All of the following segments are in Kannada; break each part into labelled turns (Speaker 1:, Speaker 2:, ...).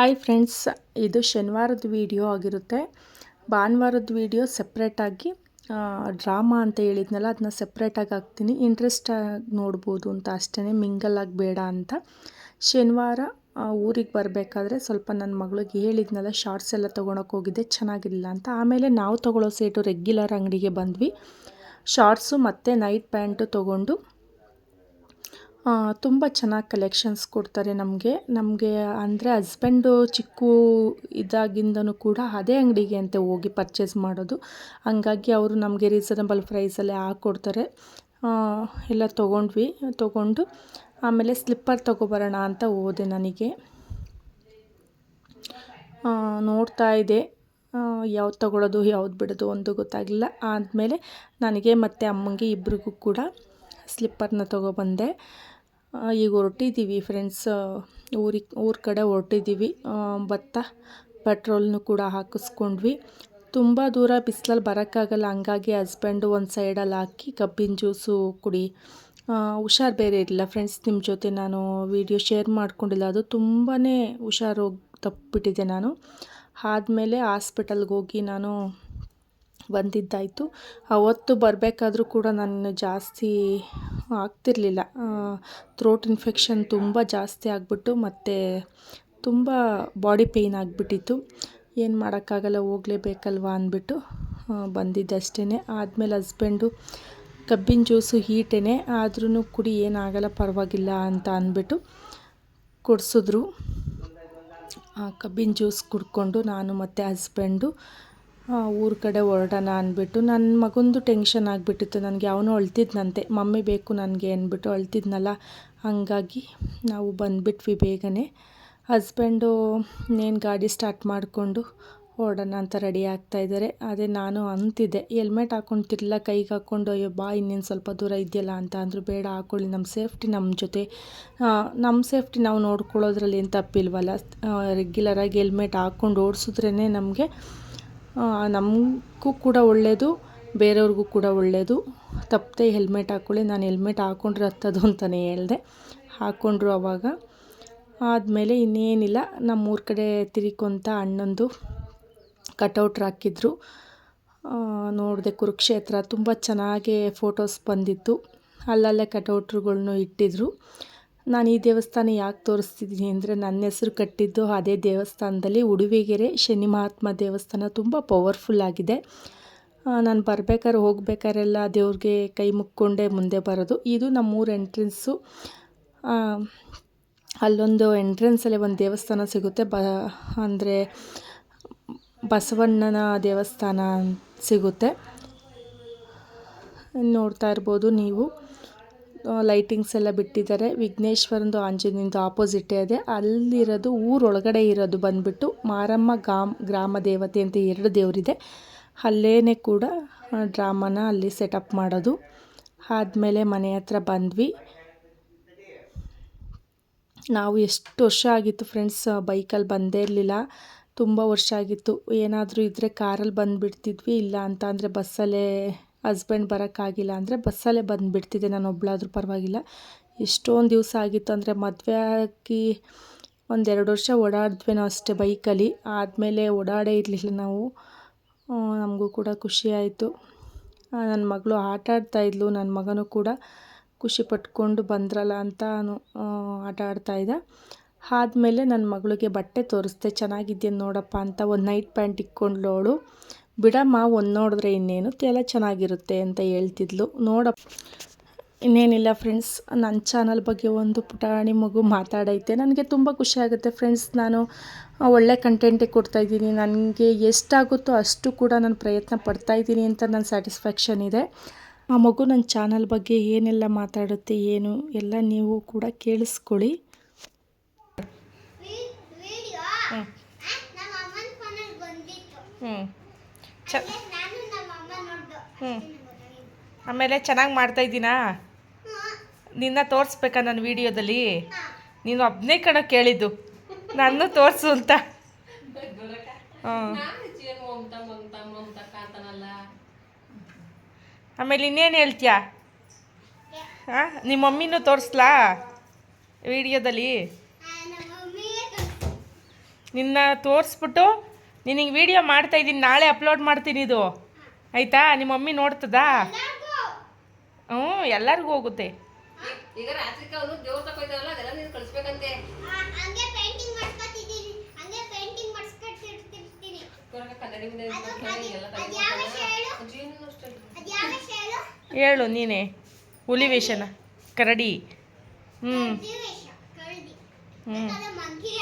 Speaker 1: ಹಾಯ್ ಫ್ರೆಂಡ್ಸ್, ಇದು ಶನಿವಾರದ ವಿಡಿಯೋ ಆಗಿರುತ್ತೆ. ಭಾನುವಾರದ ವಿಡಿಯೋ ಸಪ್ರೇಟಾಗಿ ಡ್ರಾಮಾ ಅಂತ ಹೇಳಿದ್ನಲ್ಲ, ಅದನ್ನ ಸಪ್ರೇಟಾಗಿ ಹಾಕ್ತೀನಿ. ಇಂಟ್ರೆಸ್ಟಾಗಿ ನೋಡ್ಬೋದು ಅಂತ ಅಷ್ಟೇ, ಮಿಂಗಲಾಗಿ ಬೇಡ ಅಂತ. ಶನಿವಾರ ಊರಿಗೆ ಬರಬೇಕಾದ್ರೆ ಸ್ವಲ್ಪ ನನ್ನ ಮಗಳಿಗೆ ಹೇಳಿದ್ನಲ್ಲ, ಶಾರ್ಟ್ಸ್ ಎಲ್ಲ ತೊಗೊಳಕ್ಕೆ ಹೋಗಿದ್ದೆ, ಚೆನ್ನಾಗಿರಲಿಲ್ಲ ಅಂತ. ಆಮೇಲೆ ನಾವು ತೊಗೊಳ್ಳೋ ಸೆಟು ರೆಗ್ಯುಲರ್ ಅಂಗಡಿಗೆ ಬಂದ್ವಿ. ಶಾರ್ಟ್ಸು ಮತ್ತು ನೈಟ್ ಪ್ಯಾಂಟು ತೊಗೊಂಡು ತುಂಬ ಚೆನ್ನಾಗಿ ಕಲೆಕ್ಷನ್ಸ್ ಕೊಡ್ತಾರೆ ನಮಗೆ ಅಂದರೆ ಹಸ್ಬೆಂಡು ಚಿಕ್ಕ ಇದಾಗಿಂದನೂ ಕೂಡ ಅದೇ ಅಂಗಡಿಗೆ ಅಂತ ಹೋಗಿ ಪರ್ಚೇಸ್ ಮಾಡೋದು. ಹಂಗಾಗಿ ಅವರು ನಮಗೆ ರೀಸನಬಲ್ ಪ್ರೈಸಲ್ಲೇ ಹಾಕ್ಕೊಡ್ತಾರೆ. ಎಲ್ಲ ತೊಗೊಂಡು ಆಮೇಲೆ ಸ್ಲಿಪ್ಪರ್ ತೊಗೊಬರೋಣ ಅಂತ ಹೋದೆ. ನೋಡ್ತಾ ಇದ್ದೆ ಯಾವ್ದು ತೊಗೊಳ್ಳೋದು ಯಾವ್ದು ಬಿಡೋದು ಒಂದು ಗೊತ್ತಾಗಲಿಲ್ಲ. ಆದಮೇಲೆ ನನಗೆ ಮತ್ತು ಅಮ್ಮಂಗೆ ಇಬ್ರಿಗೂ ಕೂಡ ಸ್ಲಿಪ್ಪರ್ನ ತೊಗೊಬಂದೆ. ಈಗ ಹೊರಟಿದ್ದೀವಿ ಫ್ರೆಂಡ್ಸ್, ಊರ ಕಡೆ ಹೊರಟಿದ್ದೀವಿ. ಪೆಟ್ರೋಲ್ನು ಕೂಡ ಹಾಕಿಸ್ಕೊಂಡ್ವಿ. ತುಂಬ ದೂರ ಬಿಸಿಲಲ್ಲಿ ಬರೋಕ್ಕಾಗಲ್ಲ, ಹಂಗಾಗಿ ಹಸ್ಬೆಂಡು ಒಂದು ಸೈಡಲ್ಲಿ ಹಾಕಿ ಕಬ್ಬಿನ ಜ್ಯೂಸು ಕುಡಿ. ಹುಷಾರು ಬೇರೆ ಇರಲಿಲ್ಲ ಫ್ರೆಂಡ್ಸ್, ನಿಮ್ಮ ಜೊತೆ ನಾನು ವಿಡಿಯೋ ಶೇರ್ ಮಾಡ್ಕೊಂಡಿಲ್ಲ. ಅದು ತುಂಬಾ ಹುಷಾರು ತಪ್ಪಿಬಿಟ್ಟಿದ್ದೆ ನಾನು. ಆದಮೇಲೆ ಹಾಸ್ಪಿಟಲ್ಗೆ ಹೋಗಿ ನಾನು ಬಂದಿದ್ದಾಯಿತು. ಅವತ್ತು ಬರಬೇಕಾದ್ರೂ ಕೂಡ ನಾನು ಜಾಸ್ತಿ ಆಗ್ತಿರಲಿಲ್ಲ. ಥ್ರೋಟ್ ಇನ್ಫೆಕ್ಷನ್ ತುಂಬ ಜಾಸ್ತಿ ಆಗಿಬಿಟ್ಟು ಮತ್ತು ತುಂಬ ಬಾಡಿ ಪೇಯ್ನ್ ಆಗಿಬಿಟ್ಟಿತ್ತು. ಏನು ಮಾಡೋಕ್ಕಾಗಲ್ಲ, ಹೋಗಲೇಬೇಕಲ್ವ ಅಂದ್ಬಿಟ್ಟು ಬಂದಿದ್ದೆ ಅಷ್ಟೇ. ಆದಮೇಲೆ ಹಸ್ಬೆಂಡು ಕಬ್ಬಿನ ಜ್ಯೂಸು ಹೀಟೇ ಆದ್ರೂ ಕುಡಿ, ಏನಾಗಲ್ಲ ಪರವಾಗಿಲ್ಲ ಅಂತ ಅಂದ್ಬಿಟ್ಟು ಕುಡಿಸಿದ್ರು. ಕಬ್ಬಿನ ಜ್ಯೂಸ್ ಕುಡ್ಕೊಂಡು ನಾನು ಮತ್ತು ಹಸ್ಬೆಂಡು ಊರ ಕಡೆ ಹೊರಡೋಣ ಅಂದ್ಬಿಟ್ಟು. ನನ್ನ ಮಗಂದು ಟೆನ್ಷನ್ ಆಗಿಬಿಟ್ಟಿತ್ತು ನನಗೆ. ಅವನು ಅಳ್ತಿದ್ನಂತೆ, ಮಮ್ಮಿ ಬೇಕು ನನಗೆ ಅಂದ್ಬಿಟ್ಟು ಅಳ್ತಿದ್ನಲ್ಲ. ಹಂಗಾಗಿ ನಾವು ಬಂದುಬಿಟ್ವಿ ಬೇಗನೆ. ಹಸ್ಬೆಂಡು ಇನ್ನೇನು ಗಾಡಿ ಸ್ಟಾರ್ಟ್ ಮಾಡಿಕೊಂಡು ಹೊರಡೋಣ ಅಂತ ರೆಡಿ ಆಗ್ತಾಯಿದ್ದಾರೆ. ಅದೇ ನಾನು ಅಂತಿದ್ದೆ, ಹೆಲ್ಮೆಟ್ ಹಾಕ್ಕೊತಿರ್ಲಿಲ್ಲ, ಕೈಗೆ ಹಾಕ್ಕೊಂಡು ಅಯ್ಯೋ ಬಾ ಇನ್ನೇನು ಸ್ವಲ್ಪ ದೂರ ಇದೆಯಲ್ಲ ಅಂತ ಅಂದರು. ಬೇಡ ಹಾಕ್ಕೊಳ್ಳಿ, ನಮ್ಮ ಸೇಫ್ಟಿ ನಮ್ಮ ಜೊತೆ, ನಮ್ಮ ಸೇಫ್ಟಿ ನಾವು ನೋಡ್ಕೊಳ್ಳೋದ್ರಲ್ಲಿ ಏನು ತಪ್ಪಿಲ್ವಲ್ಲ. ರೆಗ್ಯುಲರಾಗಿ ಹೆಲ್ಮೆಟ್ ಹಾಕ್ಕೊಂಡು ಓಡಿಸಿದ್ರೇ ನಮಗೂ ಕೂಡ ಒಳ್ಳೆಯದು, ಬೇರೆಯವ್ರಿಗೂ ಕೂಡ ಒಳ್ಳೆಯದು. ತಪ್ಪದೆ ಹೆಲ್ಮೆಟ್ ಹಾಕ್ಕೊಳ್ಳಿ. ನಾನು ಹೆಲ್ಮೆಟ್ ಹಾಕ್ಕೊಂಡ್ರೆ ಹತ್ತದು ಅಂತಲೇ ಹೇಳಿದೆ. ಹಾಕ್ಕೊಂಡ್ರು ಅವಾಗ. ಆದಮೇಲೆ ಇನ್ನೇನಿಲ್ಲ, ನಮ್ಮೂರ ಕಡೆ ತಿರ್ಕೊಂತ ಅಣ್ಣಂದು ಕಟೌಟ್ರ್ ಹಾಕಿದ್ರು. ನೋಡಿದೆ ಕುರುಕ್ಷೇತ್ರ, ತುಂಬ ಚೆನ್ನಾಗಿ ಫೋಟೋಸ್ ಬಂದಿತ್ತು. ಅಲ್ಲಲ್ಲೇ ಕಟೌಟ್ರುಗಳ್ನು ಇಟ್ಟಿದ್ರು. ನಾನು ಈ ದೇವಸ್ಥಾನ ಯಾಕೆ ತೋರಿಸ್ತಿದ್ದೀನಿ ಅಂದರೆ, ನನ್ನ ಹೆಸರು ಕಟ್ಟಿದ್ದು ಅದೇ ದೇವಸ್ಥಾನದಲ್ಲಿ. ಉಡುವಿಗೆರೆ ಶನಿ ಮಹಾತ್ಮ ದೇವಸ್ಥಾನ ತುಂಬ ಪವರ್ಫುಲ್ ಆಗಿದೆ. ನಾನು ಹೋಗ್ಬೇಕಾರೆಲ್ಲ ದೇವ್ರಿಗೆ ಕೈ ಮುಕ್ಕೊಂಡೇ ಮುಂದೆ ಬರೋದು. ಇದು ನಮ್ಮೂರ ಎಂಟ್ರೆನ್ಸು. ಅಲ್ಲೊಂದು ಎಂಟ್ರೆನ್ಸಲ್ಲೇ ಒಂದು ದೇವಸ್ಥಾನ ಸಿಗುತ್ತೆ, ಅಂದರೆ ಬಸವಣ್ಣನ ದೇವಸ್ಥಾನ ಸಿಗುತ್ತೆ. ನೋಡ್ತಾ ಇರ್ಬೋದು ನೀವು, ಲೈಟಿಂಗ್ಸ್ ಎಲ್ಲ ಬಿಟ್ಟಿದ್ದಾರೆ. ವಿಘ್ನೇಶ್ವರಂದು ಆಂಜನೇಯಂದು ಆಪೋಸಿಟೇ ಇದೆ. ಅಲ್ಲಿರೋದು ಊರೊಳಗಡೆ ಇರೋದು ಬಂದುಬಿಟ್ಟು ಮಾರಮ್ಮ ಗ್ರಾಮ ದೇವತೆ ಅಂತ 2 ದೇವರಿದೆ. ಅಲ್ಲೇ ಕೂಡ ಡ್ರಾಮಾನ ಅಲ್ಲಿ ಸೆಟಪ್ ಮಾಡೋದು. ಆದಮೇಲೆ ಮನೆ ಹತ್ರ ಬಂದ್ವಿ. ನಾವು ಎಷ್ಟು ವರ್ಷ ಆಗಿತ್ತು ಫ್ರೆಂಡ್ಸ್ ಬೈಕಲ್ಲಿ ಬಂದೇ ಇರಲಿಲ್ಲ, ತುಂಬ ವರ್ಷ ಆಗಿತ್ತು. ಏನಾದರೂ ಇದ್ದರೆ ಕಾರಲ್ಲಿ ಬಂದುಬಿಡ್ತಿದ್ವಿ, ಇಲ್ಲ ಅಂತ ಅಂದರೆ ಬಸ್ಸಲ್ಲೇ. ಹಸ್ಬೆಂಡ್ ಬರೋಕ್ಕಾಗಿಲ್ಲ ಅಂದರೆ ಬಸ್ಸಲ್ಲೇ ಬಂದುಬಿಡ್ತಿದ್ದೆ ನಾನು ಒಬ್ಬಳಾದ್ರೂ ಪರವಾಗಿಲ್ಲ. ಎಷ್ಟೊಂದು ದಿವಸ ಆಗಿತ್ತು ಅಂದರೆ, ಮದುವೆ ಆಗಿ 1-2 ವರ್ಷ ಓಡಾಡಿದ್ವೇನೋ ಅಷ್ಟೇ ಬೈಕಲ್ಲಿ. ಆದಮೇಲೆ ಓಡಾಡೇ ಇರಲಿಲ್ಲ ನಾವು. ನಮಗೂ ಕೂಡ ಖುಷಿ ಆಯಿತು. ನನ್ನ ಮಗಳು ಆಟ ಆಡ್ತಾಯಿದ್ಲು, ನನ್ನ ಮಗನೂ ಕೂಡ ಖುಷಿ ಪಟ್ಕೊಂಡು ಬಂದ್ರಲ್ಲ ಅಂತ ಆಟ ಆಡ್ತಾಯಿದ್ದ. ಆದಮೇಲೆ ನನ್ನ ಮಗಳಿಗೆ ಬಟ್ಟೆ ತೋರಿಸ್ದೆ, ಚೆನ್ನಾಗಿದ್ಯಾ ನೋಡಪ್ಪ ಅಂತ. ಒಂದು ನೈಟ್ ಪ್ಯಾಂಟ್ ಇಕ್ಕೊಂಡ್ಳು ಅವಳು. ಬಿಡಮ್ಮ, ಒಂದು ನೋಡಿದ್ರೆ ಇನ್ನೇನು ಎಲ್ಲ ಚೆನ್ನಾಗಿರುತ್ತೆ ಅಂತ ಹೇಳ್ತಿದ್ಲು. ಇನ್ನೇನಿಲ್ಲ ಫ್ರೆಂಡ್ಸ್, ನನ್ನ ಚಾನಲ್ ಬಗ್ಗೆ ಒಂದು ಪುಟಾಣಿ ಮಗು ಮಾತಾಡೈತೆ. ನನಗೆ ತುಂಬ ಖುಷಿ ಆಗುತ್ತೆ ಫ್ರೆಂಡ್ಸ್. ನಾನು ಒಳ್ಳೆ ಕಂಟೆಂಟೇ ಕೊಡ್ತಾಯಿದ್ದೀನಿ. ನನಗೆ ಎಷ್ಟಾಗುತ್ತೋ ಅಷ್ಟು ಕೂಡ ನಾನು ಪ್ರಯತ್ನ ಪಡ್ತಾಯಿದ್ದೀನಿ ಅಂತ ನನ್ನ ಸ್ಯಾಟಿಸ್ಫ್ಯಾಕ್ಷನ್ ಇದೆ. ಆ ಮಗು ನನ್ನ ಚಾನಲ್ ಬಗ್ಗೆ ಏನೆಲ್ಲ ಮಾತಾಡುತ್ತೆ ಏನು ಎಲ್ಲ ನೀವು ಕೂಡ ಕೇಳಿಸ್ಕೊಳ್ಳಿ. ಆಮೇಲೆ ಚೆನ್ನಾಗಿ ಮಾಡ್ತಾಯಿದ್ದೀನಾ? ನಿನ್ನ ತೋರಿಸ್ಬೇಕಾ ನನ್ನ ವೀಡಿಯೋದಲ್ಲಿ? ನೀನು ಒಬ್ಬನೇ ಕಣ ಕೇಳಿದ್ದು ನನ್ನ ತೋರಿಸು ಅಂತ. ಆಮೇಲೆ ಇನ್ನೇನು ಹೇಳ್ತೀಯಾ? ನಿಮ್ಮ ಮಮ್ಮಿನೂ ತೋರಿಸ್ಲಾ ವೀಡಿಯೋದಲ್ಲಿ? ನಿನ್ನ ತೋರಿಸ್ಬಿಟ್ಟು ನಿನಗೆ ವಿಡಿಯೋ ಮಾಡ್ತಾಯಿದ್ದೀನಿ, ನಾಳೆ ಅಪ್ಲೋಡ್ ಮಾಡ್ತೀನಿ ಇದು, ಆಯಿತಾ? ನಿಮ್ಮ ಮಮ್ಮಿ ನೋಡ್ತದಾ? ಹ್ಞೂ, ಎಲ್ಲರಿಗೂ ಹೋಗುತ್ತೆ.
Speaker 2: ಈಗ ರಾತ್ರಿ ಅವನು ದೇವ್ರ ತಗೋಯ್ತಾರಲ್ಲ ಅದೆಲ್ಲ ನೀನು ಕಳಿಸ್ಬೇಕಂತೆ. ಹಂಗೆ ಪೇಂಟಿಂಗ್ ಮಾಡ್ಸ್ಕೊತಿದ್ದೀನಿ, ಹಂಗೆ ಪೇಂಟಿಂಗ್ ಮಾಡ್ಸ್ಕೊತಿರ್ತೀನಿ. ಕನ್ನಡಿ ಮುಂದೆ ಎಲ್ಲ
Speaker 1: ಹೇಳು ನೀನೇ. ಹುಲಿ ವೇಷನ, ಕರಡಿ. ಹ್ಞೂ ಹ್ಞೂ
Speaker 2: ಮಂಕಿ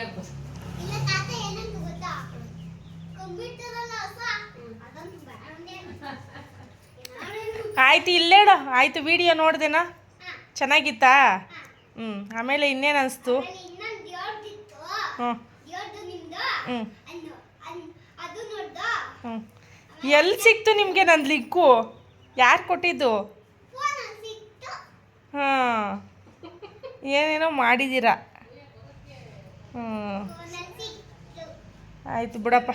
Speaker 2: ಆಗ್ಬೋದು.
Speaker 1: ಆಯ್ತು, ಇಲ್ಲೇಡು. ಆಯಿತು, ವಿಡಿಯೋ ನೋಡ್ದೇನಾ? ಚೆನ್ನಾಗಿತ್ತಾ? ಹ್ಞೂ. ಆಮೇಲೆ ಇನ್ನೇನು ಅನಿಸ್ತು? ಹ್ಞೂ ಹ್ಞೂ ಹ್ಞೂ. ಎಲ್ಲಿ ಸಿಕ್ತು ನಿಮಗೆ ನನ್ನ ಲಿಂಕು? ಯಾರು ಕೊಟ್ಟಿದ್ದು? ಹಾಂ, ಏನೇನೋ ಮಾಡಿದ್ದೀರಾ. ಹ್ಞೂ, ಆಯಿತು ಬಿಡಪ್ಪ.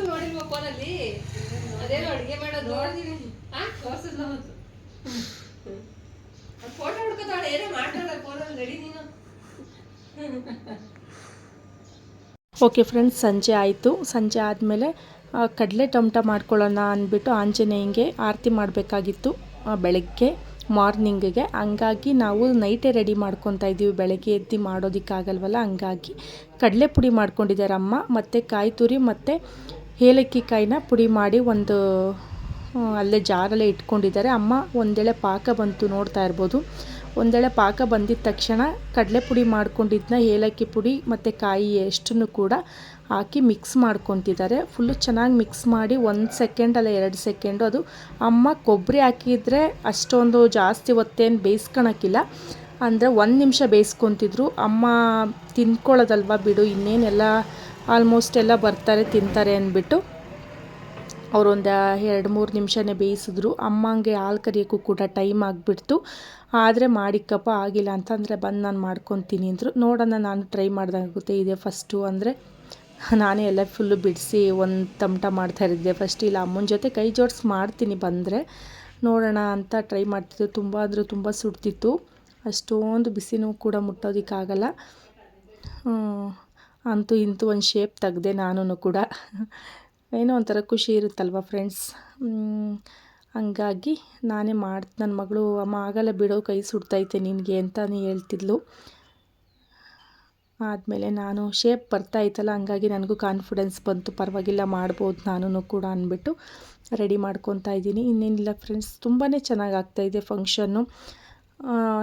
Speaker 2: ನೋಡಿಲ್ವ ಫೋನಲ್ಲಿ? ಅದೇನೋ ಅಡುಗೆ ಮಾಡೋದು ನೋಡಿದೀನಿ. ಫೋಟೋ ಹುಡ್ಕೋತಾಳೆ, ಏನೋ ಮಾಡ್ತಾಳೆ ಫೋನಲ್ಲಿ. ರೆಡಿ ನೀನು?
Speaker 1: ಓಕೆ ಫ್ರೆಂಡ್ಸ್, ಸಂಜೆ ಆಯಿತು. ಸಂಜೆ ಆದಮೇಲೆ ಕಡಲೆ ಟೊಮಟ ಮಾಡ್ಕೊಳ್ಳೋಣ ಅಂದ್ಬಿಟ್ಟು ಆಂಜನೇಯಂಗೆ ಆರತಿ ಮಾಡಬೇಕಾಗಿತ್ತು ಬೆಳಗ್ಗೆ ಮಾರ್ನಿಂಗಿಗೆ. ಹಂಗಾಗಿ ನಾವು ನೈಟೇ ರೆಡಿ ಮಾಡ್ಕೊತಾ ಇದ್ದೀವಿ, ಬೆಳಗ್ಗೆ ಎದ್ದು ಮಾಡೋದಕ್ಕಾಗಲ್ವಲ್ಲ. ಹಂಗಾಗಿ ಕಡಲೆ ಪುಡಿ ಮಾಡ್ಕೊಂಡಿದ್ದಾರೆ ಅಮ್ಮ, ಮತ್ತು ಕಾಯಿ ತುರಿ ಮತ್ತು ಏಲಕ್ಕಿ ಕಾಯಿನ ಪುಡಿ ಮಾಡಿ ಒಂದು ಅಲ್ಲೇ ಜಾರಲ್ಲೇ ಇಟ್ಕೊಂಡಿದ್ದಾರೆ. ಅಮ್ಮ ಒಂದೇಳೆ ಪಾಕ ಬಂತು, ನೋಡ್ತಾ ಇರ್ಬೋದು. ಒಂದೇಳೆ ಪಾಕ ಬಂದಿದ್ದ ತಕ್ಷಣ ಕಡಲೆ ಪುಡಿ ಮಾಡ್ಕೊಂಡಿದ್ದನ್ನ ಏಲಕ್ಕಿ ಪುಡಿ ಮತ್ತು ಕಾಯಿ ಎಷ್ಟನ್ನು ಕೂಡ ಹಾಕಿ ಮಿಕ್ಸ್ ಮಾಡ್ಕೊತಿದ್ದಾರೆ. ಫುಲ್ಲು ಚೆನ್ನಾಗಿ ಮಿಕ್ಸ್ ಮಾಡಿ 1 ಸೆಕೆಂಡ್ ಅಲ್ಲ 2 ಸೆಕೆಂಡು. ಅದು ಅಮ್ಮ ಕೊಬ್ಬರಿ ಹಾಕಿದರೆ ಅಷ್ಟೊಂದು ಜಾಸ್ತಿ ಹೊತ್ತೇನು ಬೇಯಿಸ್ಕೊಳಕ್ಕಿಲ್ಲ, ಅಂದರೆ 1 ನಿಮಿಷ ಬೇಯಿಸ್ಕೊತಿದ್ರು. ಅಮ್ಮ ತಿಂದ್ಕೊಳ್ಳೋದಲ್ವ ಬಿಡು, ಇನ್ನೇನೆಲ್ಲ ಆಲ್ಮೋಸ್ಟ್ ಎಲ್ಲ ಬರ್ತಾರೆ ತಿಂತಾರೆ ಅಂದ್ಬಿಟ್ಟು ಅವರೊಂದು 2-3 ನಿಮಿಷನೇ ಬೇಯಿಸಿದ್ರು. ಅಮ್ಮಂಗೆ ಹಾಲು ಕರಿಯೋಕ್ಕೂ ಕೂಡ ಟೈಮ್ ಆಗಿಬಿಡ್ತು. ಆದರೆ ಮಾಡಿಕ್ಕಪ್ಪ ಆಗಿಲ್ಲ ಅಂತಂದರೆ ಬಂದು ನಾನು ಮಾಡ್ಕೊತೀನಿ ಅಂದರು. ನೋಡೋಣ, ನಾನು ಟ್ರೈ ಮಾಡ್ದಂಗಾಗುತ್ತೆ. ಇದೇ ಫಸ್ಟು, ಅಂದರೆ ನಾನೇ ಎಲ್ಲ ಫುಲ್ಲು ಬಿಡಿಸಿ ಒಂದು ತಮಟ ಮಾಡ್ತಾಯಿದ್ದೆ ಫಸ್ಟ್. ಇಲ್ಲ ಅಮ್ಮನ ಜೊತೆ ಕೈ ಜೋಡಿಸಿ ಮಾಡ್ತೀನಿ ಬಂದರೆ, ನೋಡೋಣ ಅಂತ ಟ್ರೈ ಮಾಡ್ತಿದ್ದು. ತುಂಬ ಅಂದರೆ ತುಂಬ ಸುಡ್ತಿತ್ತು, ಅಷ್ಟೊಂದು ಬಿಸಿನೂ ಕೂಡ ಮುಟ್ಟೋದಕ್ಕಾಗಲ್ಲ. ಅಂತೂ ಇಂತೂ ಒಂದು ಶೇಪ್ ತೆಗ್ದೆ ನಾನು ಕೂಡ. ಏನೋ ಒಂಥರ ಖುಷಿ ಇರುತ್ತಲ್ವ ಫ್ರೆಂಡ್ಸ್. ಹಂಗಾಗಿ ನಾನೇ ನನ್ನ ಮಗಳು ಅಮ್ಮ ಆಗಲ್ಲ ಬಿಡೋ, ಕೈ ಸುಡ್ತೈತೆ ನಿನಗೆ ಅಂತಲೇ ಹೇಳ್ತಿದ್ಲು. ಆದಮೇಲೆ ನಾನು ಶೇಪ್ ಬರ್ತಾಯಿತ್ತಲ್ಲ, ಹಂಗಾಗಿ ನನಗೂ ಕಾನ್ಫಿಡೆನ್ಸ್ ಬಂತು, ಪರವಾಗಿಲ್ಲ ಮಾಡ್ಬೋದು ನಾನು ಕೂಡ ಅಂದ್ಬಿಟ್ಟು ರೆಡಿ ಮಾಡ್ಕೊತಾ ಇದ್ದೀನಿ. ಇನ್ನೇನಿಲ್ಲ ಫ್ರೆಂಡ್ಸ್, ತುಂಬಾ ಚೆನ್ನಾಗಿ ಆಗ್ತಾಯಿದೆ ಫಂಕ್ಷನ್ನು.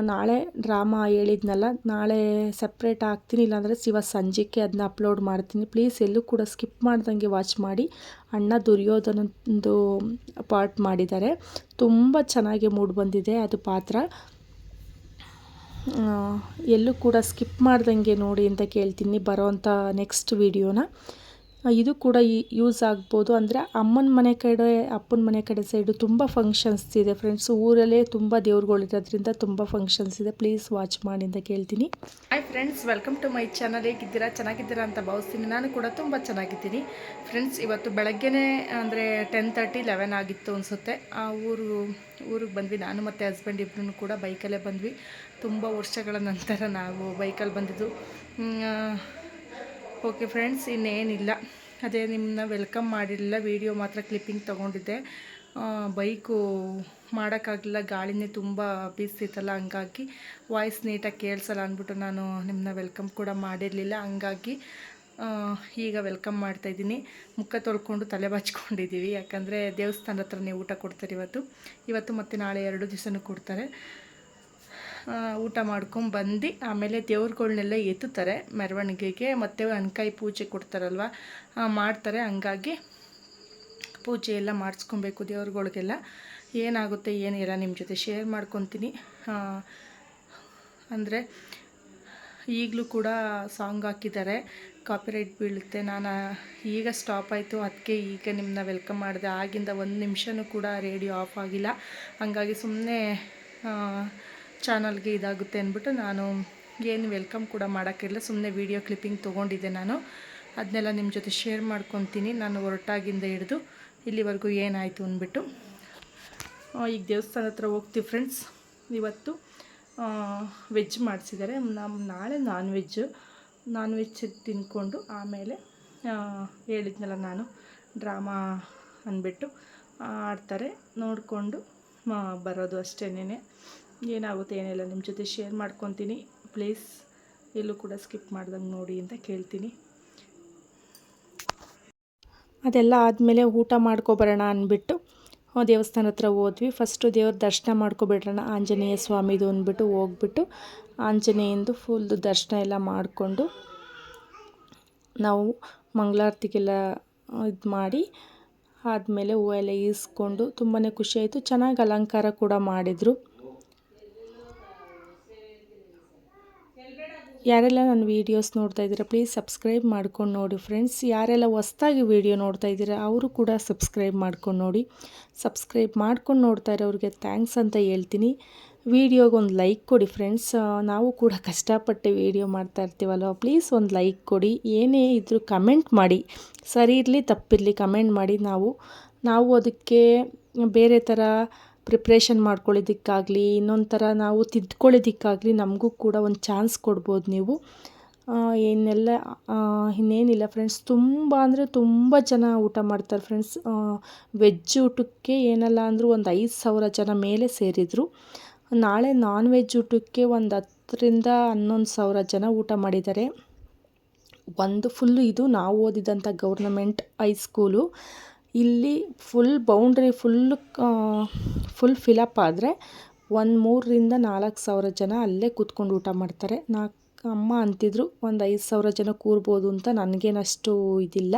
Speaker 1: ನಾಳೆ ಡ್ರಾಮಾ ಹೇಳಿದ್ನಲ್ಲ, ನಾಳೆ ಸಪ್ರೇಟ್ ಹಾಕ್ತೀನಿ, ಇಲ್ಲಾಂದರೆ ಸಂಜೆಗೆ ಅದನ್ನ ಅಪ್ಲೋಡ್ ಮಾಡ್ತೀನಿ. ಪ್ಲೀಸ್ ಎಲ್ಲೂ ಕೂಡ ಸ್ಕಿಪ್ ಮಾಡ್ದಂಗೆ ವಾಚ್ ಮಾಡಿ. ಅಣ್ಣ ದುರ್ಯೋಧನಂದು ಪಾರ್ಟ್ ಮಾಡಿದ್ದಾರೆ, ತುಂಬ ಚೆನ್ನಾಗಿ ಮೂಡ್ ಬಂದಿದೆ ಅದು ಪಾತ್ರ. ಎಲ್ಲೂ ಕೂಡ ಸ್ಕಿಪ್ ಮಾಡ್ದಂಗೆ ನೋಡಿ ಅಂತ ಕೇಳ್ತೀನಿ ಬರೋವಂಥ ನೆಕ್ಸ್ಟ್ ವೀಡಿಯೋನ. ಇದು ಕೂಡ ಯೂಸ್ ಆಗ್ಬೋದು. ಅಂದರೆ ಅಮ್ಮನ ಮನೆ ಕಡೆ ಅಪ್ಪನ ಮನೆ ಕಡೆ ಸೈಡು ತುಂಬ ಫಂಕ್ಷನ್ಸ್ ಇದೆ ಫ್ರೆಂಡ್ಸ್. ಊರಲ್ಲೇ ತುಂಬ ದೇವ್ರುಗಳಿರೋದ್ರಿಂದ ತುಂಬ ಫಂಕ್ಷನ್ಸ್ ಇದೆ. ಪ್ಲೀಸ್ ವಾಚ್ ಮಾಡಿ ಅಂತ ಕೇಳ್ತೀನಿ. Hi friends, welcome to my channel. ಹೇಗಿದ್ದೀರಾ? ಚೆನ್ನಾಗಿದ್ದೀರಾ ಅಂತ ಭಾವಿಸ್ತೀನಿ. ನಾನು ಕೂಡ ತುಂಬ ಚೆನ್ನಾಗಿದ್ದೀನಿ ಫ್ರೆಂಡ್ಸ್. ಇವತ್ತು ಬೆಳಗ್ಗೆನೇ ಅಂದರೆ 10:30, 11 ಆಗಿತ್ತು ಅನಿಸುತ್ತೆ. ಊರಿಗೆ ಬಂದ್ವಿ, ನಾನು ಮತ್ತು ಹಸ್ಬೆಂಡ್ ಇಬ್ಬರೂ ಕೂಡ ಬೈಕಲ್ಲೇ ಬಂದ್ವಿ. ತುಂಬ ವರ್ಷಗಳ ನಂತರ ನಾವು ಬೈಕಲ್ಲಿ ಬಂದಿದ್ದು. ಓಕೆ ಫ್ರೆಂಡ್ಸ್, ಇನ್ನೇನಿಲ್ಲ, ಅದೇ ನಿಮ್ಮನ್ನ ವೆಲ್ಕಮ್ ಮಾಡಿರಲಿಲ್ಲ, ವಿಡಿಯೋ ಮಾತ್ರ ಕ್ಲಿಪ್ಪಿಂಗ್ ತೊಗೊಂಡಿದ್ದೆ. ಬೈಕು ಮಾಡೋಕ್ಕಾಗಲಿಲ್ಲ, ಗಾಳಿನೇ ತುಂಬ ಬೀಸ್ತಿತ್ತಲ್ಲ, ಹಂಗಾಗಿ ವಾಯ್ಸ್ ನೀಟಾಗಿ ಕೇಳಿಸಲ್ಲ ಅಂದ್ಬಿಟ್ಟು ನಾನು ನಿಮ್ಮನ್ನ ವೆಲ್ಕಮ್ ಕೂಡ ಮಾಡಿರಲಿಲ್ಲ. ಹಂಗಾಗಿ ಈಗ ವೆಲ್ಕಮ್ ಮಾಡ್ತಾಯಿದ್ದೀನಿ. ಮುಖ ತೊಳ್ಕೊಂಡು ತಲೆ ಬಾಚ್ಕೊಂಡಿದ್ದೀವಿ, ಯಾಕಂದರೆ ದೇವಸ್ಥಾನದ ಹತ್ರನೇ ಊಟ ಕೊಡ್ತಾರೆ ಇವತ್ತು ಮತ್ತು ನಾಳೆ 2 ದಿವಸನೂ ಕೊಡ್ತಾರೆ. ಊಟ ಮಾಡ್ಕೊಂಡು ಬಂದು ಆಮೇಲೆ ದೇವ್ರುಗಳ್ನೆಲ್ಲ ಎತ್ತುತ್ತಾರೆ ಮೆರವಣಿಗೆಗೆ, ಮತ್ತು ಅನ್ಕಾಯಿ ಪೂಜೆ ಕೊಡ್ತಾರಲ್ವ ಮಾಡ್ತಾರೆ. ಹಂಗಾಗಿ ಪೂಜೆ ಎಲ್ಲ ಮಾಡಿಸ್ಕೊಬೇಕು ದೇವ್ರುಗಳಿಗೆಲ್ಲ. ಏನಾಗುತ್ತೆ ಏನಿಲ್ಲ ನಿಮ್ಮ ಜೊತೆ ಶೇರ್ ಮಾಡ್ಕೊತೀನಿ. ಅಂದರೆ ಈಗಲೂ ಕೂಡ ಸಾಂಗ್ ಹಾಕಿದ್ದಾರೆ, ಕಾಪಿರೈಟ್ ಬೀಳುತ್ತೆ. ನಾನು ಈಗ ಸ್ಟಾಪ್ ಆಯಿತು, ಅದಕ್ಕೆ ಈಗ ನಿಮ್ಮನ್ನ ವೆಲ್ಕಮ್ ಮಾಡಿದೆ. ಆಗಿಂದ 1 ನಿಮಿಷನೂ ಕೂಡ ರೇಡಿಯೋ ಆಫ್ ಆಗಿಲ್ಲ. ಹಂಗಾಗಿ ಸುಮ್ಮನೆ ಚಾನಲ್ಗೆ ಇದಾಗುತ್ತೆ ಅಂದ್ಬಿಟ್ಟು ನಾನು ಏನು ವೆಲ್ಕಮ್ ಕೂಡ ಮಾಡೋಕ್ಕಿಲ್ಲ, ಸುಮ್ಮನೆ ವೀಡಿಯೋ ಕ್ಲಿಪ್ಪಿಂಗ್ ತೊಗೊಂಡಿದ್ದೆ ನಾನು. ಅದನ್ನೆಲ್ಲ ನಿಮ್ಮ ಜೊತೆ ಶೇರ್ ಮಾಡ್ಕೊತೀನಿ, ನಾನು ಹೊರಟಾಗಿಂದ ಹಿಡಿದು ಇಲ್ಲಿವರೆಗೂ ಏನಾಯಿತು ಅಂದ್ಬಿಟ್ಟು. ಈಗ ದೇವಸ್ಥಾನ ಹತ್ರ ಹೋಗ್ತೀವಿ ಫ್ರೆಂಡ್ಸ್. ಇವತ್ತು ವೆಜ್ ಮಾಡಿಸಿದ್ದಾರೆ, ನಾಳೆ ನಾನ್ ವೆಜ್ ತಿಂದ್ಕೊಂಡು ಆಮೇಲೆ ಹೇಳಿದ್ನಲ್ಲ ನಾನು ಡ್ರಾಮಾ ಅಂದ್ಬಿಟ್ಟು ಆಡ್ತಾರೆ, ನೋಡಿಕೊಂಡು ಬರೋದು ಅಷ್ಟೇನೆ. ಏನಾಗುತ್ತೆ ಏನಿಲ್ಲ ನಿಮ್ಮ ಜೊತೆ ಶೇರ್ ಮಾಡ್ಕೊತೀನಿ. ಪ್ಲೀಸ್ ಎಲ್ಲೂ ಕೂಡ ಸ್ಕಿಪ್ ಮಾಡ್ದಂಗೆ ನೋಡಿ ಅಂತ ಕೇಳ್ತೀನಿ. ಅದೆಲ್ಲ ಆದಮೇಲೆ ಊಟ ಮಾಡ್ಕೊಬರೋಣ ಅಂದ್ಬಿಟ್ಟು ದೇವಸ್ಥಾನ ಹತ್ರ ಹೋದ್ವಿ. ಫಸ್ಟು ದೇವ್ರ ದರ್ಶನ ಮಾಡ್ಕೊಬಿಡೋಣ ಆಂಜನೇಯ ಸ್ವಾಮಿದು ಅಂದ್ಬಿಟ್ಟು ಹೋಗ್ಬಿಟ್ಟು ಆಂಜನೇಯಂದು ಫುಲ್ ದರ್ಶನ ಎಲ್ಲ ಮಾಡಿಕೊಂಡು ನಾವು ಮಂಗಳಾರತಿಗೆಲ್ಲ ಇದು ಮಾಡಿ ಆದಮೇಲೆ ಹೂವು ಎಲ್ಲ ಈಸ್ಕೊಂಡು ತುಂಬಾ ಖುಷಿಯಾಯಿತು. ಚೆನ್ನಾಗಿ ಅಲಂಕಾರ ಕೂಡ ಮಾಡಿದರು. ಯಾರೆಲ್ಲ ನನ್ನ ವೀಡಿಯೋಸ್ ನೋಡ್ತಾ ಇದ್ದೀರಾ ಪ್ಲೀಸ್ ಸಬ್ಸ್ಕ್ರೈಬ್ ಮಾಡ್ಕೊಂಡು ನೋಡಿ ಫ್ರೆಂಡ್ಸ್. ಯಾರೆಲ್ಲ ಹೊಸ್ದಾಗಿ ವೀಡಿಯೋ ನೋಡ್ತಾ ಇದ್ದೀರಾ ಅವರು ಕೂಡ ಸಬ್ಸ್ಕ್ರೈಬ್ ಮಾಡ್ಕೊಂಡು ನೋಡಿ. ಸಬ್ಸ್ಕ್ರೈಬ್ ಮಾಡ್ಕೊಂಡು ನೋಡ್ತಾ ಇರೋರಿಗೆ ಥ್ಯಾಂಕ್ಸ್ ಅಂತ ಹೇಳ್ತೀನಿ. ವೀಡಿಯೋಗೆ ಒಂದು ಲೈಕ್ ಕೊಡಿ ಫ್ರೆಂಡ್ಸ್. ನಾವು ಕೂಡ ಕಷ್ಟಪಟ್ಟು ವೀಡಿಯೋ ಮಾಡ್ತಾ ಇರ್ತೀವಲ್ವ, ಪ್ಲೀಸ್ ಒಂದು ಲೈಕ್ ಕೊಡಿ. ಏನೇ ಇದ್ದರೂ ಕಮೆಂಟ್ ಮಾಡಿ, ಸರಿ ಇರಲಿ ತಪ್ಪಿರಲಿ ಕಮೆಂಟ್ ಮಾಡಿ. ನಾವು ಅದಕ್ಕೆ ಬೇರೆ ಥರ ಪ್ರಿಪ್ರೇಷನ್ ಮಾಡ್ಕೊಳ್ಳೋದಕ್ಕಾಗಲಿ ಇನ್ನೊಂದು ಥರ ನಾವು ತಿದ್ಕೊಳ್ಳೋದಕ್ಕಾಗಲಿ ನಮಗೂ ಕೂಡ ಒಂದು ಚಾನ್ಸ್ ಕೊಡ್ಬೋದು ನೀವು. ಇನ್ನೇನಿಲ್ಲ ಫ್ರೆಂಡ್ಸ್, ತುಂಬ ಅಂದರೆ ತುಂಬ ಜನ ಊಟ ಮಾಡ್ತಾರೆ ಫ್ರೆಂಡ್ಸ್. ವೆಜ್ ಊಟಕ್ಕೆ ಏನಲ್ಲ ಅಂದರೂ ಒಂದು 5,000 ಜನ ಮೇಲೆ ಸೇರಿದರು. ನಾಳೆ ನಾನ್ ವೆಜ್ ಊಟಕ್ಕೆ ಒಂದು 10,000 to 11,000 ಜನ ಊಟ ಮಾಡಿದ್ದಾರೆ. ಒಂದು ಫುಲ್ಲು ಇದು ನಾವು ಓದಿದಂಥ ಗೌರ್ನಮೆಂಟ್ ಹೈಸ್ಕೂಲು. ಇಲ್ಲಿ ಫುಲ್ ಬೌಂಡ್ರಿ ಫುಲ್ ಫಿಲಪ್ ಆದರೆ ಒಂದು 3,000 to 4,000 ಜನ ಅಲ್ಲೇ ಕೂತ್ಕೊಂಡು ಊಟ ಮಾಡ್ತಾರೆ. ಅಮ್ಮ ಅಂತಿದ್ರು ಒಂದು 5,000 ಜನ ಕೂರ್ಬೋದು ಅಂತ. ನನಗೇನಷ್ಟು ಇದಿಲ್ಲ,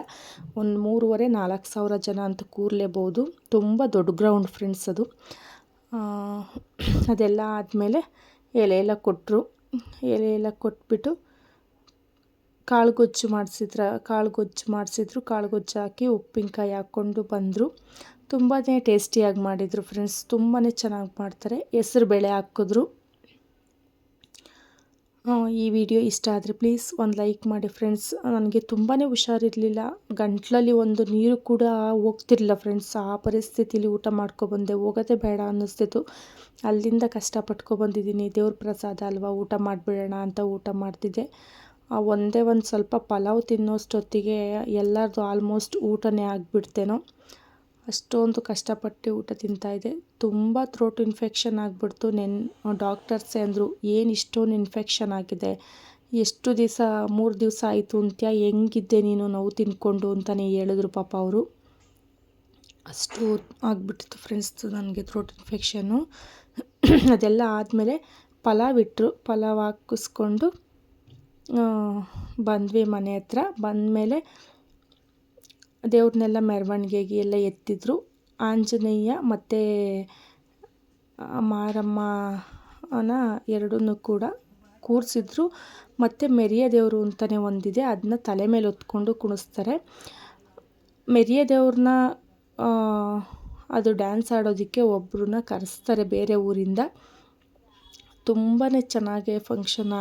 Speaker 1: ಒಂದು 3,500-4,000 ಜನ ಅಂತ ಕೂರಲೇಬೋದು. ತುಂಬ ದೊಡ್ಡ ಗ್ರೌಂಡ್ ಫ್ರೆಂಡ್ಸ್ ಅದು. ಅದೆಲ್ಲ ಆದಮೇಲೆ ಎಲೆ ಎಲ್ಲ ಕೊಟ್ಟರು. ಎಲೆ ಎಲ್ಲ ಕೊಟ್ಬಿಟ್ಟು ಕಾಳುಗೊಜ್ಜು ಮಾಡಿಸಿದ್ರು. ಕಾಳುಗೊಜ್ಜು ಹಾಕಿ ಉಪ್ಪಿನಕಾಯಿ ಹಾಕ್ಕೊಂಡು ಬಂದರು. ತುಂಬಾ ಟೇಸ್ಟಿಯಾಗಿ ಮಾಡಿದರು ಫ್ರೆಂಡ್ಸ್. ತುಂಬಾ ಚೆನ್ನಾಗಿ ಮಾಡ್ತಾರೆ. ಹೆಸರುಬೇಳೆ ಹಾಕಿದ್ರು. ಈ ವಿಡಿಯೋ ಇಷ್ಟ ಆದರೆ ಪ್ಲೀಸ್ ಒಂದು ಲೈಕ್ ಮಾಡಿ ಫ್ರೆಂಡ್ಸ್. ನನಗೆ ತುಂಬಾ ಹುಷಾರಿರಲಿಲ್ಲ, ಗಂಟ್ಲಲ್ಲಿ ಒಂದು ನೀರು ಕೂಡ ಹೋಗ್ತಿರಲಿಲ್ಲ ಫ್ರೆಂಡ್ಸ್. ಆ ಪರಿಸ್ಥಿತಿಲಿ ಊಟ ಮಾಡ್ಕೊಬಂದೆ. ಹೋಗೋದೇ ಬೇಡ ಅನ್ನಿಸ್ತಿತ್ತು. ಅಲ್ಲಿಂದ ಕಷ್ಟಪಟ್ಕೊಬಂದಿದ್ದೀನಿ. ದೇವ್ರ ಪ್ರಸಾದ ಅಲ್ವಾ, ಊಟ ಮಾಡಿಬಿಡೋಣ ಅಂತ ಊಟ ಮಾಡ್ತಿದ್ದೆ. ಒಂದೇ ಒಂದು ಸ್ವಲ್ಪ ಪಲಾವ್ ತಿನ್ನೋಷ್ಟೊತ್ತಿಗೆ ಎಲ್ಲರದು ಆಲ್ಮೋಸ್ಟ್ ಊಟನೇ ಆಗಿಬಿಡ್ತೇನೋ, ಅಷ್ಟೊಂದು ಕಷ್ಟಪಟ್ಟು ಊಟ ತಿಂತಾಯಿದ್ದೆ. ತುಂಬ ಥ್ರೋಟ್ ಇನ್ಫೆಕ್ಷನ್ ಆಗಿಬಿಡ್ತು. ಡಾಕ್ಟರ್ಸೇ ಅಂದರು, ಏನು ಇಷ್ಟೊಂದು ಇನ್ಫೆಕ್ಷನ್ ಆಗಿದೆ, ಎಷ್ಟು ದಿವಸ 3 ದಿವಸ ಆಯಿತು ಅಂತ್ಯ, ಹೆಂಗಿದ್ದೆ ನೀನು ನೋವು ತಿಂದ್ಕೊಂಡು ಅಂತಲೇ ಹೇಳಿದ್ರು ಪಾಪ ಅವರು. ಅಷ್ಟು ಆಗಿಬಿಟ್ಟಿತ್ತು ಫ್ರೆಂಡ್ಸ್ ನನಗೆ ಥ್ರೋಟ್ ಇನ್ಫೆಕ್ಷನ್ನು. ಅದೆಲ್ಲ ಆದಮೇಲೆ ಪಲಾವ್ ಹಾಕಿಸ್ಕೊಂಡು ಬಂದ್ವಿ ಮನೆ ಹತ್ರ. ಬಂದಮೇಲೆ ದೇವ್ರನ್ನೆಲ್ಲ ಮೆರವಣಿಗೆಗೆ ಎಲ್ಲ ಎತ್ತಿದ್ರು. ಆಂಜನೇಯ ಮತ್ತು ಮಾರಮ್ಮನ ಎರಡನ್ನೂ ಕೂಡ ಕೂರಿಸಿದ್ರು. ಮತ್ತು ಮೆರಿಯ ದೇವರು ಅಂತಲೇ ಒಂದಿದೆ, ಅದನ್ನ ತಲೆ ಮೇಲೆ ಹೊತ್ಕೊಂಡು ಕುಣಿಸ್ತಾರೆ. ಮೆರಿಯ ದೇವ್ರನ್ನ ಅದು ಡ್ಯಾನ್ಸ್ ಆಡೋದಕ್ಕೆ ಒಬ್ಬರನ್ನ ಕರೆಸ್ತಾರೆ ಬೇರೆ ಊರಿಂದ. ತುಂಬಾ ಚೆನ್ನಾಗಿ ಫಂಕ್ಷನ್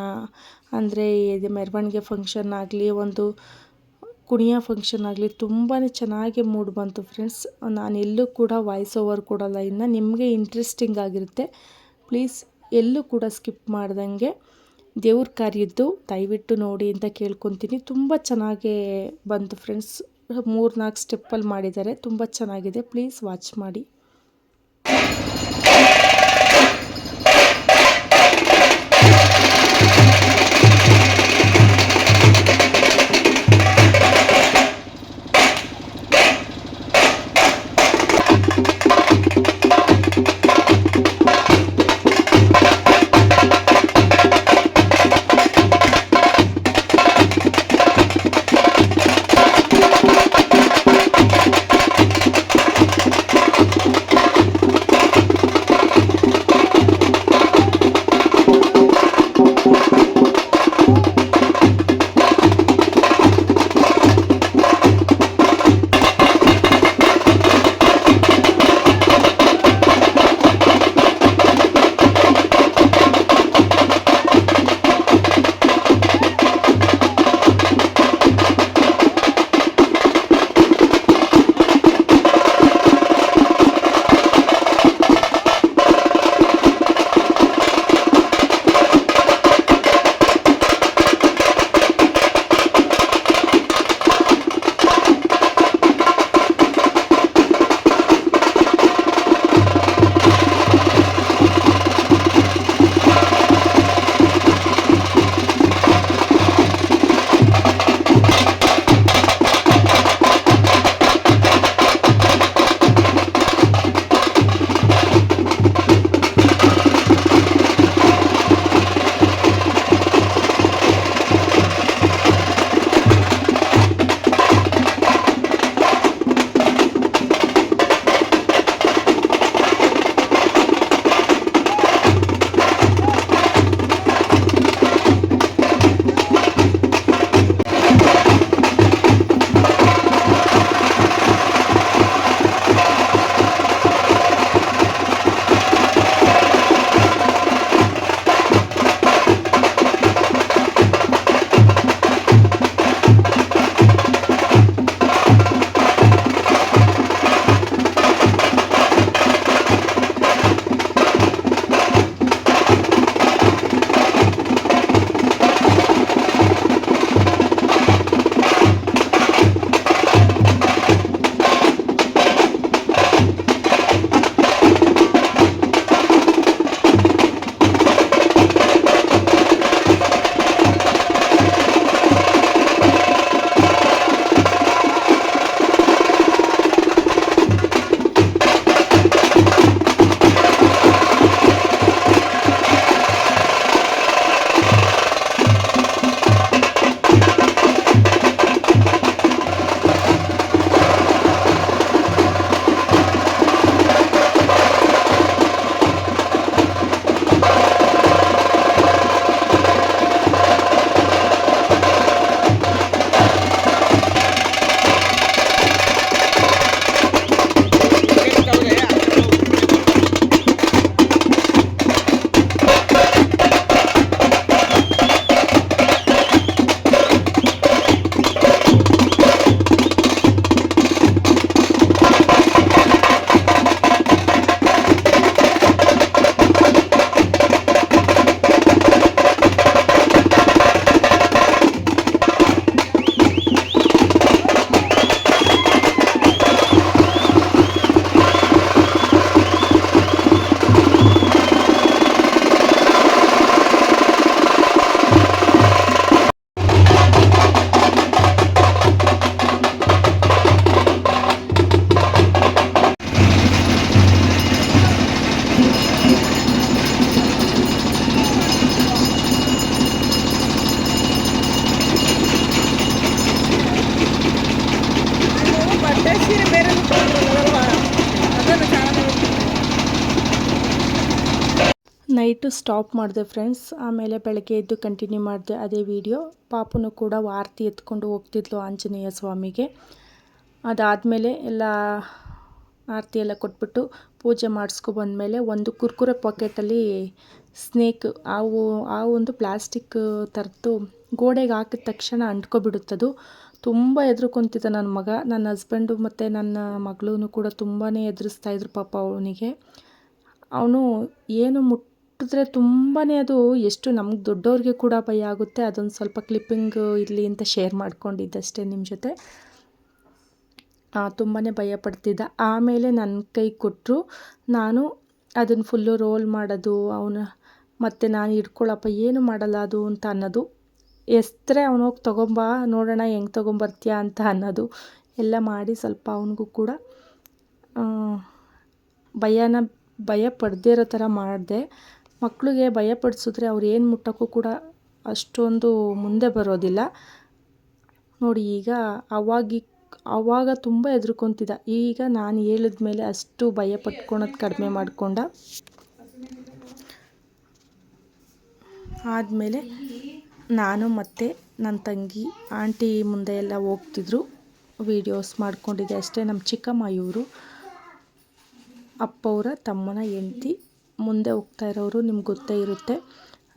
Speaker 1: ಅಂದರೆ ಇದು ಮೆರವಣಿಗೆ ಫಂಕ್ಷನ್ ಆಗಲಿ, ಒಂದು ಕುಣಿಯ ಫಂಕ್ಷನ್ ಆಗಲಿ ತುಂಬಾ ಚೆನ್ನಾಗಿ ಮೂಡ್ ಬಂತು ಫ್ರೆಂಡ್ಸ್. ನಾನು ಎಲ್ಲೂ ಕೂಡ ವಾಯ್ಸ್ ಓವರ್ ಕೊಡೋಲ್ಲ, ಇನ್ನು ನಿಮಗೆ ಇಂಟ್ರೆಸ್ಟಿಂಗ್ ಆಗಿರುತ್ತೆ. ಪ್ಲೀಸ್ ಎಲ್ಲೂ ಕೂಡ ಸ್ಕಿಪ್ ಮಾಡ್ದಂಗೆ ದೇವ್ರ ಕಾರ್ಯದ್ದು ದಯವಿಟ್ಟು ನೋಡಿ ಅಂತ ಕೇಳ್ಕೊತೀನಿ. ತುಂಬ ಚೆನ್ನಾಗೇ ಬಂತು ಫ್ರೆಂಡ್ಸ್. 3-4 ಸ್ಟೆಪ್ಪಲ್ಲಿ ಮಾಡಿದ್ದಾರೆ, ತುಂಬ ಚೆನ್ನಾಗಿದೆ. ಪ್ಲೀಸ್ ವಾಚ್ ಮಾಡಿ. ನೈಟು ಸ್ಟಾಪ್ ಮಾಡಿದೆ ಫ್ರೆಂಡ್ಸ್. ಆಮೇಲೆ ಬೆಳಗ್ಗೆ ಎದ್ದು ಕಂಟಿನ್ಯೂ ಮಾಡಿದೆ ಅದೇ ವಿಡಿಯೋ. ಪಾಪುನು ಕೂಡ ಆರತಿ ಎತ್ಕೊಂಡು ಹೋಗ್ತಿದ್ಲು ಆಂಜನೇಯ ಸ್ವಾಮಿಗೆ. ಅದಾದಮೇಲೆ ಎಲ್ಲ ಆರತಿ ಎಲ್ಲ ಕೊಟ್ಬಿಟ್ಟು ಪೂಜೆ ಮಾಡಿಸ್ಕೊಬಂದ್ಮೇಲೆ ಒಂದು ಕುರ್ಕುರೆ ಪಾಕೆಟಲ್ಲಿ ಸ್ನೇಕ್ ಆ ಒಂದು ಪ್ಲಾಸ್ಟಿಕ್ ಥರದ್ದು ಗೋಡೆಗೆ ಹಾಕಿದ ತಕ್ಷಣ ಅಂಟ್ಕೊಬಿಡುತ್ತದು. ತುಂಬ ಹೆದ್ರುಕೊಂತಿದ್ದ ನನ್ನ ಮಗ. ನನ್ನ ಹಸ್ಬೆಂಡು ಮತ್ತು ನನ್ನ ಮಗಳೂ ಕೂಡ ತುಂಬಾ ಹೆದರಿಸ್ತಾಯಿದ್ರು ಪಾಪ ಅವನಿಗೆ. ಅವನು ಏನು ಮುಟ್ಟಿದ್ರೆ ತುಂಬಾ ಅದು ಎಷ್ಟು ನಮ್ಗೆ ದೊಡ್ಡವ್ರಿಗೆ ಕೂಡ ಭಯ ಆಗುತ್ತೆ. ಅದೊಂದು ಸ್ವಲ್ಪ ಕ್ಲಿಪ್ಪಿಂಗ್ ಇರಲಿ ಅಂತ ಶೇರ್ ಮಾಡ್ಕೊಂಡಿದ್ದಷ್ಟೇ ನಿಮ್ಮ ಜೊತೆ. ತುಂಬಾ ಭಯ ಪಡ್ತಿದ್ದ. ಆಮೇಲೆ ನನ್ನ ಕೈ ಕೊಟ್ಟರು. ನಾನು ಅದನ್ನು ಫುಲ್ಲು ರೋಲ್ ಮಾಡೋದು, ಅವನು ಮತ್ತು ನಾನು ಹಿಡ್ಕೊಳ್ಳಪ್ಪ ಏನು ಮಾಡಲ್ಲ ಅದು ಅಂತ ಅನ್ನೋದು. ಎಸ್ತರೆ ಅವನು ಹೋಗಿ ತೊಗೊಂಬ ನೋಡೋಣ ಹೆಂಗೆ ತೊಗೊಂಬರ್ತೀಯ ಅಂತ ಅನ್ನೋದು ಎಲ್ಲ ಮಾಡಿ ಸ್ವಲ್ಪ ಅವನಿಗೂ ಕೂಡ ಭಯ ಪಡದೇ ಇರೋ ಥರ ಮಾಡಿದೆ. ಮಕ್ಕಳಿಗೆ ಭಯ ಪಡಿಸಿದ್ರೆ ಅವ್ರು ಏನು ಮುಟ್ಟೋಕ್ಕೂ ಕೂಡ ಅಷ್ಟೊಂದು ಮುಂದೆ ಬರೋದಿಲ್ಲ ನೋಡಿ. ಈಗ ಆವಾಗ ತುಂಬ ಹೆದ್ರುಕೊಂತಿದ್ದ. ಈಗ ನಾನು ಹೇಳಿದ ಮೇಲೆ ಅಷ್ಟು ಭಯ ಪಟ್ಕೊಳೋದು ಕಡಿಮೆ ಮಾಡಿಕೊಂಡ. ಆದಮೇಲೆ ನಾನು ಮತ್ತು ನನ್ನ ತಂಗಿ ಆಂಟಿ ಮುಂದೆ ಎಲ್ಲ ಹೋಗ್ತಿದ್ರು, ವೀಡಿಯೋಸ್ ಮಾಡ್ಕೊಂಡಿದ್ದೆ ಅಷ್ಟೇ. ನಮ್ಮ ಚಿಕ್ಕಮ್ಮ ಇವರು ಅಪ್ಪವರ ತಮ್ಮನ ಹೆಂಡ್ತಿ. ಮುಂದೆ ಹೋಗ್ತಾ ಇರೋರು ನಿಮ್ಗೆ ಗೊತ್ತೇ ಇರುತ್ತೆ.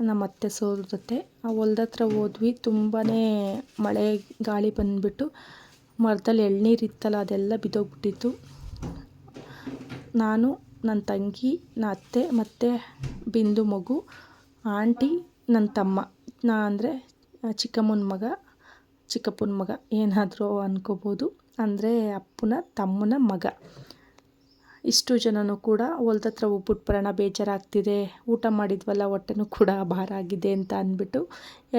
Speaker 1: ನಮ್ಮ ಅತ್ತೆ ಸೋದರತ್ತೆ. ಆ ಹೊಲ್ದ ಹತ್ರ ಹೋದ್ವಿ. ತುಂಬಾ ಮಳೆ ಗಾಳಿ ಬಂದುಬಿಟ್ಟು ಮರದಲ್ಲಿ ಎಳ್ನೀರು ಇತ್ತಲ್ಲ ಅದೆಲ್ಲ ಬಿದ್ದೋಗ್ಬಿಟ್ಟಿತ್ತು. ನಾನು, ನನ್ನ ತಂಗಿ, ನನ್ನ ಅತ್ತೆ ಮತ್ತು ಬಿಂದು ಮಗು, ಆಂಟಿ, ನನ್ನ ತಮ್ಮ, ಅಂದರೆ ಚಿಕ್ಕಮ್ಮನ ಮಗ, ಚಿಕ್ಕಪ್ಪನ ಮಗ ಏನಾದರೂ ಅನ್ಕೋಬೋದು, ಅಂದರೆ ಅಪ್ಪನ ತಮ್ಮನ ಮಗ. ಇಷ್ಟು ಜನನೂ ಕೂಡ ಹೊಲ್ದ ಹತ್ರ ಹೋಗ್ಬಿಟ್ಟು ಬರೋಣ, ಬೇಜಾರಾಗ್ತಿದೆ, ಊಟ ಮಾಡಿದ್ವಲ್ಲ ಹೊಟ್ಟೆನೂ ಕೂಡ ಭಾರ ಆಗಿದೆ ಅಂತ ಅಂದ್ಬಿಟ್ಟು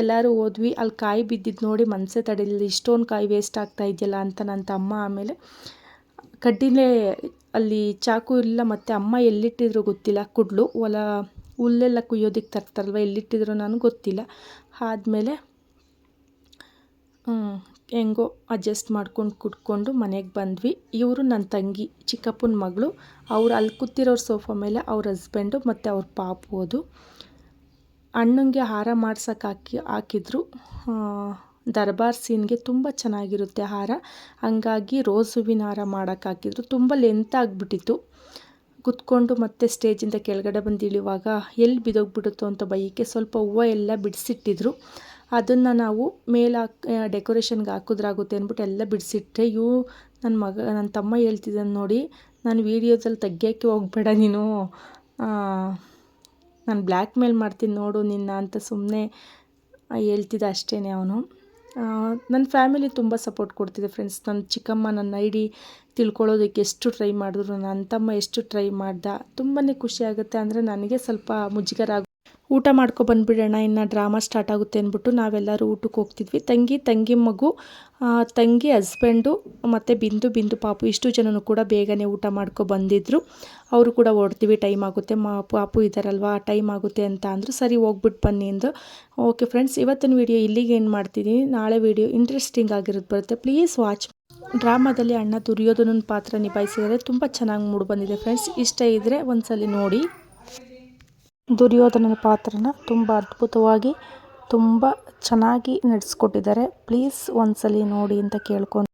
Speaker 1: ಎಲ್ಲರೂ ಹೋದ್ವಿ. ಅಲ್ಲಿ ಕಾಯಿ ಬಿದ್ದಿದ್ದು ನೋಡಿ ಮನಸ್ಸೇ ತಡಿಲಿಲ್ಲ, ಇಷ್ಟೊಂದು ಕಾಯಿ ವೇಸ್ಟ್ ಆಗ್ತಾ ಇದೆಯಲ್ಲ ಅಂತ ನನ್ನ ತಮ್ಮ. ಆಮೇಲೆ ಕಡ್ಡಿಲೇ ಅಲ್ಲಿ ಚಾಕು ಇಲ್ಲ, ಮತ್ತು ಅಮ್ಮ ಎಲ್ಲಿಟ್ಟಿದ್ರು ಗೊತ್ತಿಲ್ಲ, ಕುಡ್ಲು ಹುಲ್ಲೆಲ್ಲ ಕುಯ್ಯೋದಕ್ಕೆ ತರ್ತಾರಲ್ವ, ಎಲ್ಲಿಟ್ಟಿದ್ರು ನನಗೆ ಗೊತ್ತಿಲ್ಲ. ಆದಮೇಲೆ ಹೆಂಗೋ ಅಡ್ಜಸ್ಟ್ ಮಾಡ್ಕೊಂಡು ಕುಟ್ಕೊಂಡು ಮನೆಗೆ ಬಂದ್ವಿ. ಇವರು ನನ್ನ ತಂಗಿ, ಚಿಕ್ಕಪ್ಪನ ಮಗಳು. ಅವ್ರು ಅಲ್ಲಿ ಕೂತಿರೋರು ಸೋಫಾ ಮೇಲೆ ಅವ್ರ ಹಸ್ಬೆಂಡು ಮತ್ತು ಅವ್ರ ಪಾಪು. ಅದು ಅಣ್ಣಂಗೆ ಹಾರ ಮಾಡ್ಸೋಕೆ ಹಾಕಿದ್ರು. ದರ್ಬಾರ್ ಸೀನ್ಗೆ ತುಂಬ ಚೆನ್ನಾಗಿರುತ್ತೆ ಹಾರ, ಹಂಗಾಗಿ ರೋಸ್ ಹೂವಿನ ಹಾರ ಮಾಡೋಕೆ ಹಾಕಿದ್ರು. ತುಂಬ ಲೆಂತ್ ಆಗಿಬಿಟ್ಟಿತ್ತು. ಕುತ್ಕೊಂಡು ಮತ್ತೆ ಸ್ಟೇಜಿಂದ ಕೆಳಗಡೆ ಬಂದು ಇಳಿಯುವಾಗ ಎಲ್ಲಿ ಬಿದ್ದೋಗ್ಬಿಡುತ್ತೋ ಅಂತ ಭಯಕ್ಕೆ ಸ್ವಲ್ಪ ಹೂವು ಎಲ್ಲ ಬಿಡಿಸಿಟ್ಟಿದ್ರು. ಅದನ್ನು ನಾವು ಮೇಲೆ ಡೆಕೋರೇಷನ್ಗೆ ಹಾಕಿದ್ರಾಗುತ್ತೆ ಅಂದ್ಬಿಟ್ಟು ಎಲ್ಲ ಬಿಡಿಸಿಟ್ಟೆ. ನನ್ನ ತಮ್ಮ ಹೇಳ್ತಿದ್ದಾನೆ ನೋಡಿ, ನಾನು ವೀಡಿಯೋದಲ್ಲಿ ತೆಗಿಯೋಕ್ಕೆ ಹೋಗಬೇಡ ನೀನು, ನಾನು ಬ್ಲ್ಯಾಕ್ ಮೇಲ್ ಮಾಡ್ತೀನಿ ನೋಡು ನಿನ್ನ ಅಂತ ಸುಮ್ಮನೆ ಹೇಳ್ತಿದ್ದ ಅಷ್ಟೇ ಅವನು. ನನ್ನ ಫ್ಯಾಮಿಲಿ ತುಂಬ ಸಪೋರ್ಟ್ ಕೊಡ್ತಿದ್ದೆ ಫ್ರೆಂಡ್ಸ್. ನನ್ನ ಚಿಕ್ಕಮ್ಮ ನನ್ನ ಐಡಿ ತಿಳ್ಕೊಳ್ಳೋದಕ್ಕೆ ಎಷ್ಟು ಟ್ರೈ ಮಾಡಿದ್ರು, ನನ್ನ ತಮ್ಮ ಎಷ್ಟು ಟ್ರೈ ಮಾಡ್ದ. ತುಂಬಾ ಖುಷಿಯಾಗುತ್ತೆ. ಅಂದರೆ ನನಗೆ ಸ್ವಲ್ಪ ಮುಜುಗರ ಊಟ ಬಂದುಬಿಡೋಣ, ಇನ್ನು ಡ್ರಾಮಾ ಸ್ಟಾರ್ಟ್ ಆಗುತ್ತೆ ಅಂದ್ಬಿಟ್ಟು ನಾವೆಲ್ಲರೂ ಊಟಕ್ಕೆ ಹೋಗ್ತಿದ್ವಿ. ತಂಗಿ ಮಗು, ತಂಗಿ ಹಸ್ಬೆಂಡು ಮತ್ತು ಬಿಂದು ಪಾಪು ಇಷ್ಟು ಜನನೂ ಕೂಡ ಬೇಗನೆ ಊಟ ಬಂದಿದ್ದರು. ಅವರು ಕೂಡ ಹೊಡ್ತೀವಿ, ಟೈಮ್ ಆಗುತ್ತೆ, ಪಾಪು ಇದ್ದಾರಲ್ವ ಟೈಮ್ ಆಗುತ್ತೆ ಅಂತ ಅಂದರು. ಸರಿ ಹೋಗ್ಬಿಟ್ಟು ಬನ್ನಿ ಎಂದು. ಓಕೆ ಫ್ರೆಂಡ್ಸ್, ಇವತ್ತಿನ ವಿಡಿಯೋ ಇಲ್ಲಿಗೆ ಏನು ಮಾಡ್ತಿದ್ದೀನಿ. ನಾಳೆ ವಿಡಿಯೋ ಇಂಟ್ರೆಸ್ಟಿಂಗ್ ಆಗಿರೋದು ಬರುತ್ತೆ, ಪ್ಲೀಸ್ ವಾಚ್. ಡ್ರಾಮಾದಲ್ಲಿ ಅಣ್ಣ ದುರ್ಯೋಧನನ ಪಾತ್ರ ನಿಭಾಯಿಸಿದರೆ ತುಂಬ ಚೆನ್ನಾಗಿ ಮೂಡಿ ಬಂದಿದೆ ಫ್ರೆಂಡ್ಸ್. ಇಷ್ಟ ಇದ್ದರೆ ಒಂದ್ಸಲಿ ನೋಡಿ. ದುರ್ಯೋಧನನ ಪಾತ್ರನ ತುಂಬ ಅದ್ಭುತವಾಗಿ ತುಂಬ ಚೆನ್ನಾಗಿ ನಡೆಸ್ಕೊಟ್ಟಿದ್ದಾರೆ. ಪ್ಲೀಸ್ ಒಂದ್ಸಲಿ ನೋಡಿ ಅಂತ ಕೇಳ್ಕೊಂಡು